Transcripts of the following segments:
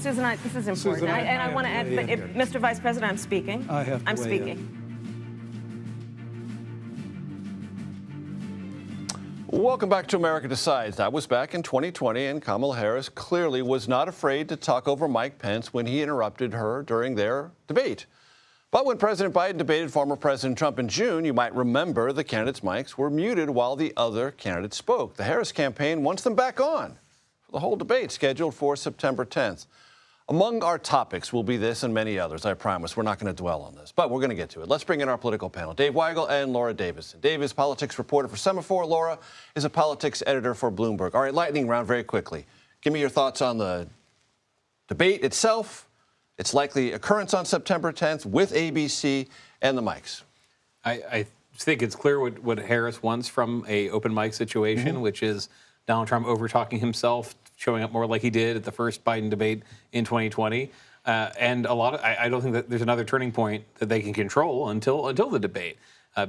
Susan, this is important. Susan, I want to add, but if, Mr. Vice President, I'm speaking. I'm speaking. Welcome back to America Decides. That was back in 2020, and Kamala Harris clearly was not afraid to talk over Mike Pence when he interrupted her during their debate. But when President Biden debated former President Trump in June, you might remember the candidates' mics were muted while the other candidates spoke. The Harris campaign wants them back on for the whole debate scheduled for September 10th. Among our topics will be this and many others, I promise. We're not going to dwell on this, but we're going to get to it. Let's bring in our political panel, Dave Weigel and Laura Davison. Dave is politics reporter for Semafor. Laura is a politics editor for Bloomberg. All right, lightning round very quickly. Give me your thoughts on the debate itself, its likely occurrence on September 10th with ABC and the mics. I think it's clear what Harris wants from a open mic situation, which is Donald Trump over-talking himself, showing up more like he did at the first Biden debate in 2020. And I don't think that there's another turning point that they can control until the debate,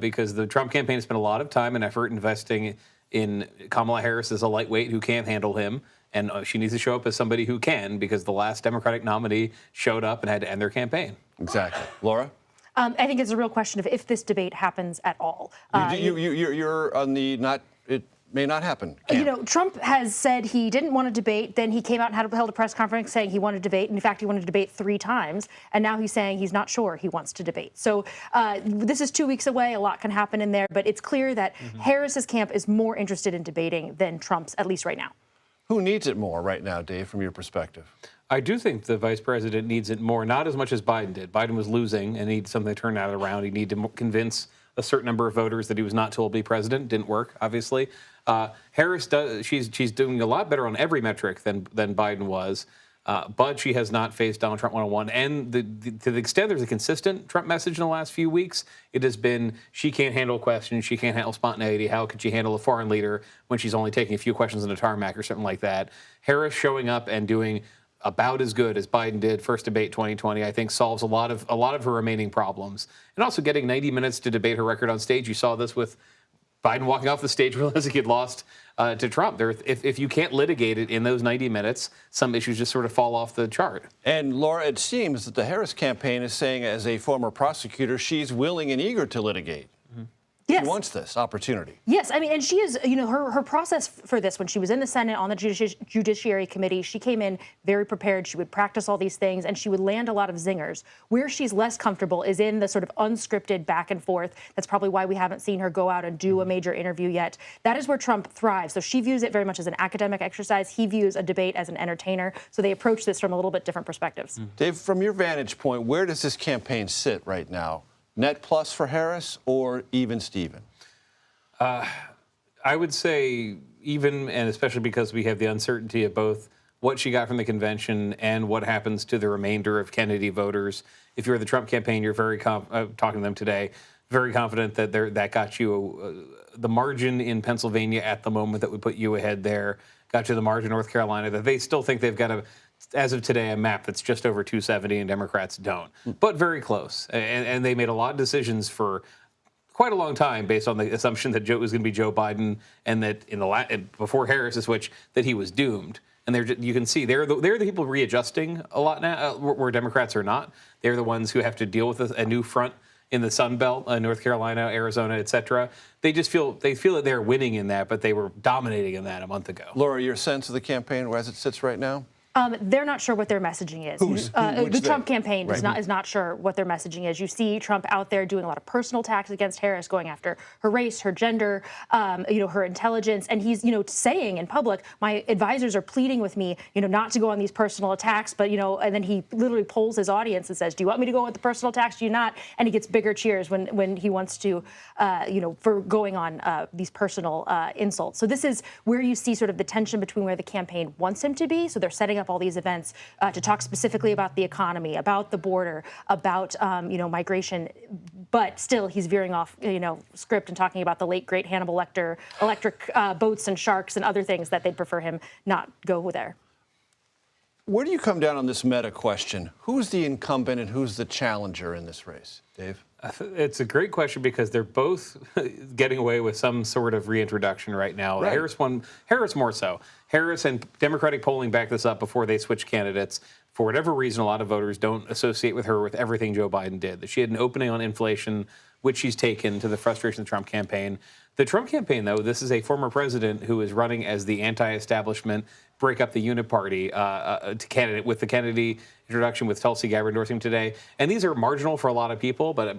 because the Trump campaign has spent a lot of time and effort investing in Kamala Harris as a lightweight who can't handle him. And she needs to show up as somebody who can, because the last Democratic nominee showed up and had to end their campaign. Exactly. Laura? I think it's a real question of if this debate happens at all. You're on the not, it may not happen. You know, Trump has said he didn't want to debate. Then he came out and held a press conference saying he wanted to debate. In fact, he wanted to debate 3 times. And now he's saying he's not sure he wants to debate. So this is 2 weeks away. A lot can happen in there. But it's clear that Harris's camp is more interested in debating than Trump's, at least right now. Who needs it more right now, Dave, from your perspective? I do think the vice president needs it more, not as much as Biden did. Biden was losing and needed something to turn that around. He needed to convince a certain number of voters that he was not to be president. Didn't work, obviously. Harris does. She's doing a lot better on every metric than Biden was, but she has not faced Donald Trump one-on-one. And to the extent there's a consistent Trump message in the last few weeks, it has been she can't handle questions, she can't handle spontaneity. How could she handle a foreign leader when she's only taking a few questions in a tarmac or something like that? Harris showing up and doing about as good as Biden did first debate 2020, I think solves a lot of her remaining problems. And also getting 90 minutes to debate her record on stage. You saw this with Biden walking off the stage realizing he'd lost to Trump. If you can't litigate it in those 90 minutes, some issues just sort of fall off the chart. And Laura, it seems that the Harris campaign is saying, as a former prosecutor, she's willing and eager to litigate. Yes. She wants this opportunity. Yes, I mean, and she is, you know, her process for this, when she was in the Senate on the Judiciary Committee, she came in very prepared. She would practice all these things, and she would land a lot of zingers. Where she's less comfortable is in the sort of unscripted back and forth. That's probably why we haven't seen her go out and do a major interview yet. That is where Trump thrives. So she views it very much as an academic exercise. He views a debate as an entertainer. So they approach this from a little bit different perspectives. Dave, from your vantage point, where does this campaign sit right now? Net plus for Harris or even Steven? I would say even, and especially because we have the uncertainty of both what she got from the convention and what happens to the remainder of Kennedy voters. If you're the Trump campaign, you're very talking to them today, very confident that that got you the margin in Pennsylvania at the moment that would put you ahead there, got you the margin in North Carolina, that they still think they've got as of today, a map that's just over 270 and Democrats don't, but very close. And they made a lot of decisions for quite a long time based on the assumption that it was going to be Joe Biden, and that before Harris' switch, that he was doomed. And you can see they're the people readjusting a lot now, where Democrats are not. They're the ones who have to deal with a new front in the Sun Belt, North Carolina, Arizona, et cetera. They feel that they're winning in that, but they were dominating in that a month ago. Laura, your sense of the campaign as it sits right now? They're not sure what their messaging is. The Trump campaign is not sure what their messaging is. You see Trump out there doing a lot of personal attacks against Harris, going after her race, her gender, her intelligence, and he's saying in public, my advisors are pleading with me, not to go on these personal attacks, but and then he literally polls his audience and says, do you want me to go with the personal attacks? Do you not? And he gets bigger cheers when he wants to, for going on these personal insults. So this is where you see sort of the tension between where the campaign wants him to be. So they're setting up all these events to talk specifically about the economy, about the border, about migration, but still he's veering off script and talking about the late great Hannibal Lecter, electric boats and sharks and other things that they'd prefer him not go there. Where do you come down on this meta question? Who's the incumbent and who's the challenger in this race, Dave? It's a great question because they're both getting away with some sort of reintroduction right now. Right. Harris more so. Harris, and Democratic polling backed this up before they switched candidates. For whatever reason, a lot of voters don't associate with her with everything Joe Biden did. That she had an opening on inflation, which she's taken to the frustration of the Trump campaign. The Trump campaign, though, this is a former president who is running as the anti-establishment, break up the uniparty candidate with the Kennedy introduction with Tulsi Gabbard endorsing him today. And these are marginal for a lot of people, but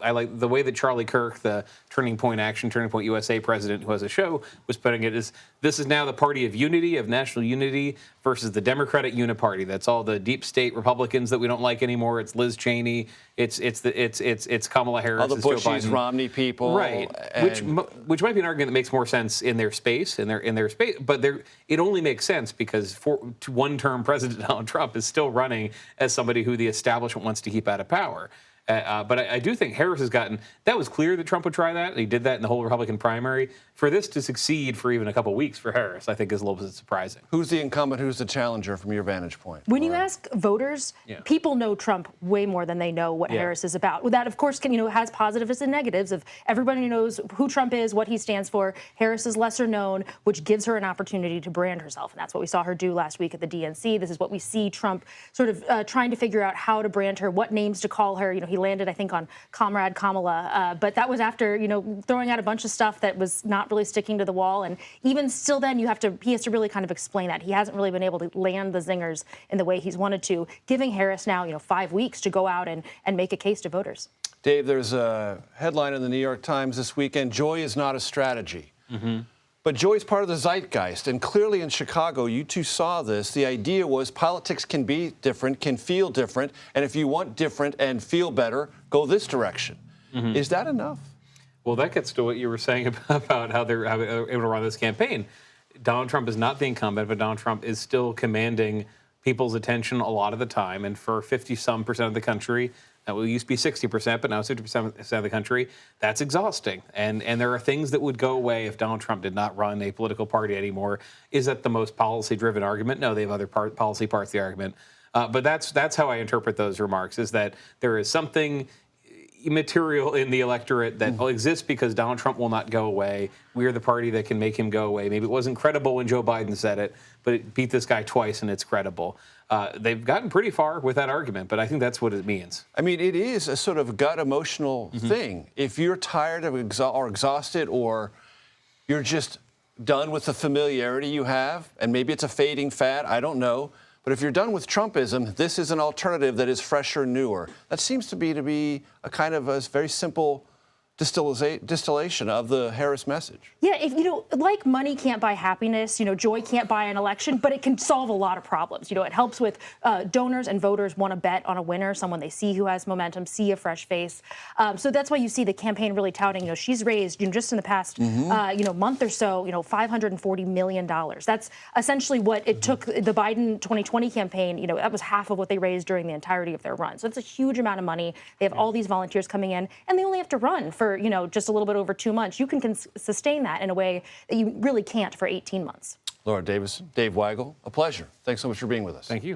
I like the way that Charlie Kirk, the Turning Point Action, Turning Point USA president who has a show, was putting it is this is now the party of unity, of national unity versus the Democratic uniparty. That's all the deep state Republicans that we don't like anymore. It's Liz Cheney. It's Kamala Harris. All the Bushies, Romney people. Right. Which might be an argument that makes more sense in their space, in their space, but it only makes sense because one-term President Donald Trump is still running as somebody who the establishment wants to keep out of power. But I do think Harris has gotten, that was clear that Trump would try that. He did that in the whole Republican primary. For this to succeed for even a couple weeks for Harris, I think is a little bit surprising. Who's the incumbent? Who's the challenger from your vantage point? When you ask voters, people know Trump way more than they know what Harris is about. That, of course, has positives and negatives. Of everybody knows who Trump is, what he stands for. Harris is lesser known, which gives her an opportunity to brand herself. And that's what we saw her do last week at the DNC. This is what we see Trump sort of trying to figure out how to brand her, what names to call her. He landed, I think, on Comrade Kamala. But that was after, throwing out a bunch of stuff that was not really sticking to the wall. And even still then, he has to really kind of explain that. He hasn't really been able to land the zingers in the way he's wanted to, giving Harris now, 5 weeks to go out and make a case to voters. Dave, there's a headline in the New York Times this weekend, joy is not a strategy. But joy is part of the zeitgeist. And clearly in Chicago, you two saw this. The idea was politics can be different, can feel different. And if you want different and feel better, go this direction. Is that enough? Well, that gets to what you were saying about how they're able to run this campaign. Donald Trump is not the incumbent, but Donald Trump is still commanding people's attention a lot of the time. And for 50-some% of the country, that used to be 60%, but now it's 50% of the country, that's exhausting. And there are things that would go away if Donald Trump did not run a political party anymore. Is that the most policy-driven argument? No, they have other policy parts of the argument. But that's how I interpret those remarks, is that there is something material in the electorate that exists because Donald Trump will not go away. We are the party that can make him go away. Maybe it wasn't credible when Joe Biden said it, but it beat this guy twice and it's credible. They've gotten pretty far with that argument, but I think that's what it means. I mean, it is a sort of gut emotional thing. If you're tired of or exhausted, or you're just done with the familiarity you have, and maybe it's a fading fad, I don't know. But if you're done with Trumpism, this is an alternative that is fresher, newer. That seems to be a kind of a very simple distillation of the Harris message. Yeah, like money can't buy happiness, joy can't buy an election, but it can solve a lot of problems. It helps with donors and voters want to bet on a winner, someone they see who has momentum, see a fresh face. So that's why you see the campaign really touting, she's raised, just in the past, month or so, $540 million. That's essentially what it took the Biden 2020 campaign. That was half of what they raised during the entirety of their run. So it's a huge amount of money. They have all these volunteers coming in, and they only have to run for just a little bit over 2 months. You can sustain that in a way that you really can't for 18 months. Laura Davison, Dave Weigel, a pleasure. Thanks so much for being with us. Thank you.